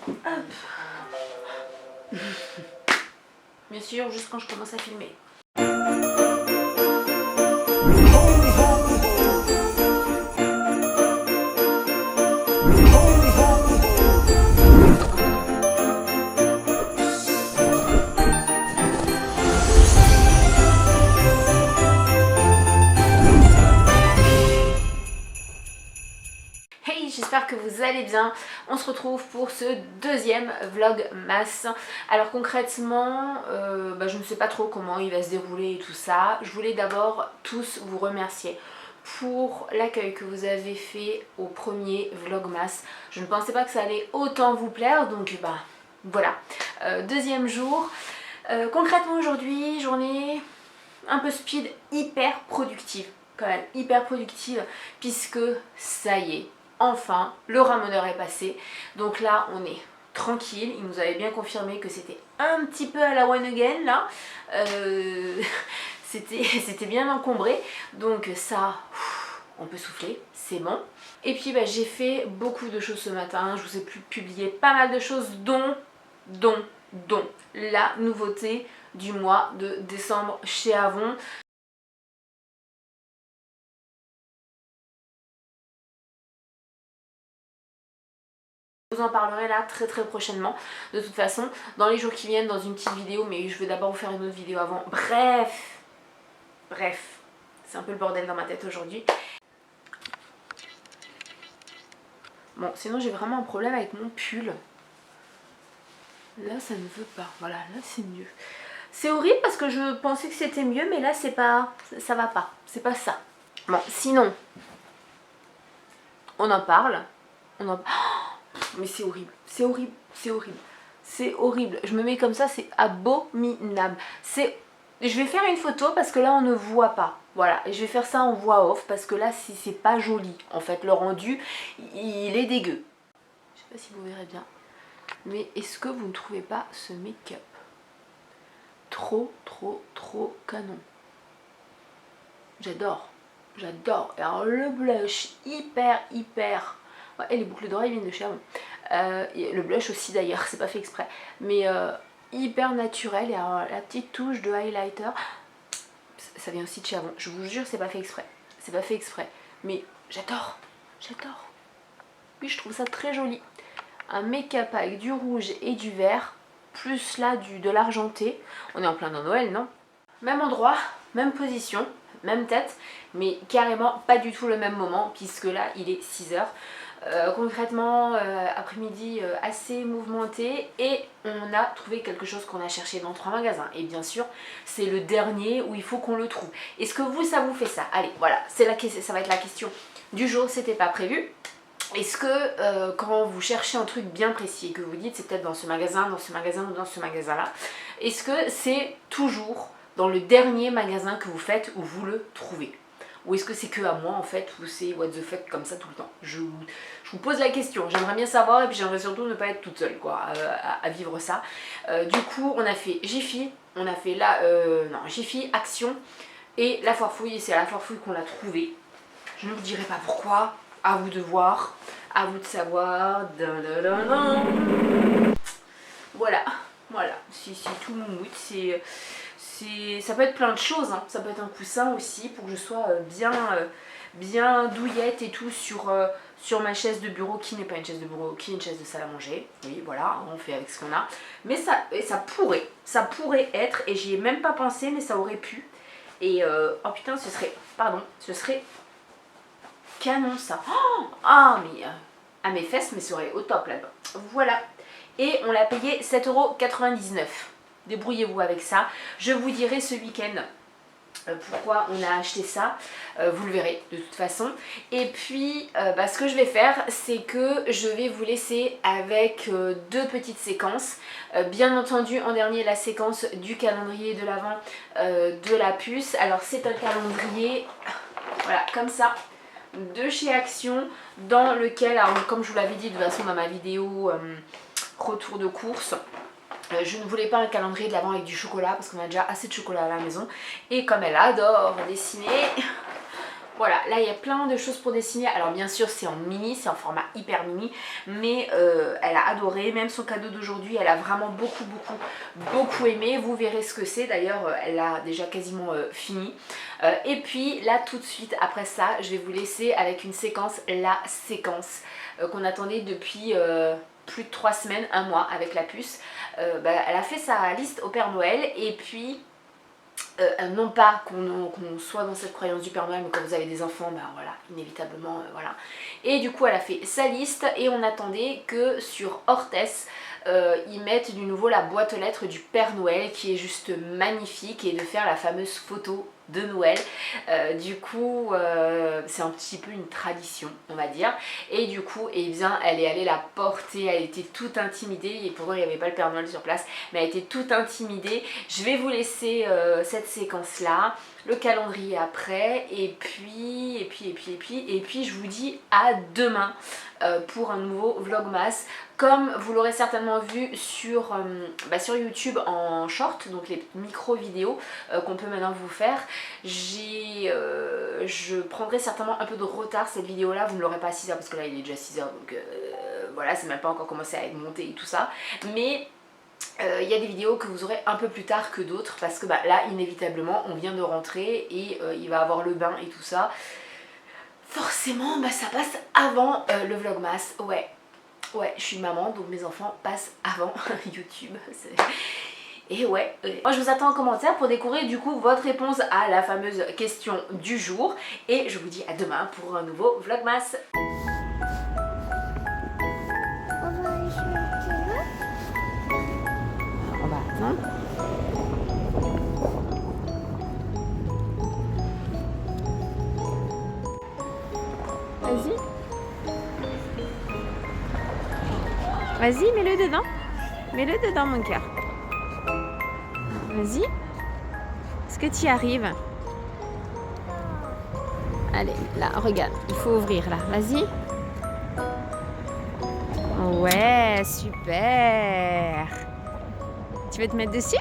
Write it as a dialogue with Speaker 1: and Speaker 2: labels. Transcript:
Speaker 1: Hop. Bien sûr, juste quand je commence à filmer. Hey, j'espère que vous allez bien. On se retrouve pour ce deuxième vlogmas. Alors concrètement, je ne sais pas trop comment il va se dérouler et tout ça. Je voulais d'abord tous vous remercier pour l'accueil que vous avez fait au premier vlogmas. Je ne pensais pas que ça allait autant vous plaire, donc voilà. Deuxième jour. Concrètement aujourd'hui, journée un peu speed, hyper productive. Quand même, hyper productive, puisque ça y est. Enfin, le ramoneur est passé, donc là on est tranquille. Il nous avait bien confirmé que c'était un petit peu à la one again là, c'était bien encombré, donc ça, on peut souffler, c'est bon. Et puis j'ai fait beaucoup de choses ce matin, je vous ai publié pas mal de choses, dont la nouveauté du mois de décembre chez Avon. Je vous en parlerai là très prochainement, de toute façon, dans les jours qui viennent, dans une petite vidéo, mais je vais d'abord vous faire une autre vidéo avant. Bref, c'est un peu le bordel dans ma tête aujourd'hui. Bon, sinon j'ai vraiment un problème avec mon pull. Là ça ne veut pas, voilà, là c'est mieux. C'est horrible parce que je pensais que c'était mieux, mais là c'est pas, ça va pas, c'est pas ça. Bon, sinon, on en parle, mais c'est horrible, c'est horrible, c'est horrible. C'est horrible, je me mets comme ça, c'est abominable. Je vais faire une photo parce que là on ne voit pas. Voilà, et je vais faire ça en voix off parce que là c'est pas joli. En fait, le rendu, il est dégueu. Je sais pas si vous verrez bien. Mais est-ce que vous ne trouvez pas ce make-up trop canon? J'adore, j'adore. Alors le blush, hyper. Ouais, et les boucles d'oreilles viennent de chez Avon. Le blush aussi d'ailleurs, c'est pas fait exprès. Mais hyper naturel. Et alors la petite touche de highlighter, ça vient aussi de chez Avon. Je vous jure, c'est pas fait exprès. C'est pas fait exprès. Mais j'adore, j'adore. Oui, je trouve ça très joli. Un make-up avec du rouge et du vert, plus là de l'argenté. On est en plein dans Noël, non? Même endroit, même position, même tête, mais carrément pas du tout le même moment, puisque là il est 6h. Concrètement, après-midi assez mouvementé, et on a trouvé quelque chose qu'on a cherché dans 3 magasins. Et bien sûr, c'est le dernier où il faut qu'on le trouve. Est-ce que vous, ça vous fait ça? Allez, voilà, ça va être la question du jour, c'était pas prévu. Est-ce que quand vous cherchez un truc bien précis et que vous dites c'est peut-être dans ce magasin ou dans ce magasin là, est-ce que c'est toujours dans le dernier magasin que vous faites où vous le trouvez? Ou est-ce que c'est que à moi en fait, ou c'est what the fuck comme ça tout le temps? Je vous pose la question, j'aimerais bien savoir, et puis j'aimerais surtout ne pas être toute seule quoi, à vivre ça. Du coup on a fait Jiffy, on a fait Jiffy, Action et La Foire-Fouille, et c'est à La Foire-Fouille qu'on l'a trouvé. Je ne vous dirai pas pourquoi. À vous de voir, à vous de savoir. Voilà, c'est tout mon mood. Ça peut être plein de choses, hein. Ça peut être un coussin aussi pour que je sois bien douillette et tout sur ma chaise de bureau, qui n'est pas une chaise de bureau, qui est une chaise de salle à manger. Oui, voilà, on fait avec ce qu'on a. Mais ça pourrait être, et j'y ai même pas pensé, mais ça aurait pu. Et oh putain, ce serait canon ça. Mais à mes fesses, mais ça aurait au top là-bas. Voilà. Et on l'a payé 7,99 €. Débrouillez-vous avec ça. Je vous dirai ce week-end pourquoi on a acheté ça. Vous le verrez de toute façon. Et puis ce que je vais faire, c'est que je vais vous laisser avec 2 petites séquences. Bien entendu en dernier la séquence du calendrier de l'Avent de la puce. Alors c'est un calendrier, voilà, comme ça, de chez Action, dans lequel, alors, comme je vous l'avais dit de toute façon dans ma vidéo retour de course, je ne voulais pas un calendrier de l'Avent avec du chocolat parce qu'on a déjà assez de chocolat à la maison, et comme elle adore dessiner, Voilà, là il y a plein de choses pour dessiner. Alors bien sûr c'est en mini, c'est en format hyper mini, mais elle a adoré, même son cadeau d'aujourd'hui, elle a vraiment beaucoup aimé. Vous verrez ce que c'est, d'ailleurs elle a déjà quasiment fini. Et puis là tout de suite après ça, je vais vous laisser avec une séquence, la séquence qu'on attendait depuis plus de 3 semaines, 1 mois avec la puce. Elle a fait sa liste au Père Noël et puis... non pas qu'on soit dans cette croyance du Père Noël, mais quand vous avez des enfants, ben voilà, inévitablement, voilà. Et du coup, elle a fait sa liste et on attendait que sur Orthès, ils mettent du nouveau la boîte aux lettres du Père Noël qui est juste magnifique et de faire la fameuse photo de Noël. Du coup, c'est un petit peu une tradition, on va dire. Et du coup, eh bien, elle est allée la porter, elle était toute intimidée et pourtant il n'y avait pas le Père Noël sur place, mais elle était toute intimidée. Je vais vous laisser cette séquence là, le calendrier après, et puis je vous dis à demain pour un nouveau Vlogmas. Comme vous l'aurez certainement vu sur YouTube en short, donc les micro vidéos qu'on peut maintenant vous faire, je prendrai certainement un peu de retard cette vidéo là, vous ne l'aurez pas à 6h parce que là il est déjà 6h, donc voilà, c'est même pas encore commencé à être monté et tout ça, mais il y a des vidéos que vous aurez un peu plus tard que d'autres parce que là inévitablement on vient de rentrer et il va avoir le bain et tout ça. Forcément ça passe avant le Vlogmas. Ouais, je suis une maman donc mes enfants passent avant YouTube. Et ouais, moi je vous attends en commentaire pour découvrir du coup votre réponse à la fameuse question du jour. Et je vous dis à demain pour un nouveau Vlogmas. On va attendre. Vas-y. Vas-y, mets-le dedans. Mets-le dedans, mon cœur. Vas-y. Est-ce que tu y arrives? Allez, là, regarde. Il faut ouvrir, là. Vas-y. Ouais, super. Tu veux te mettre dessus?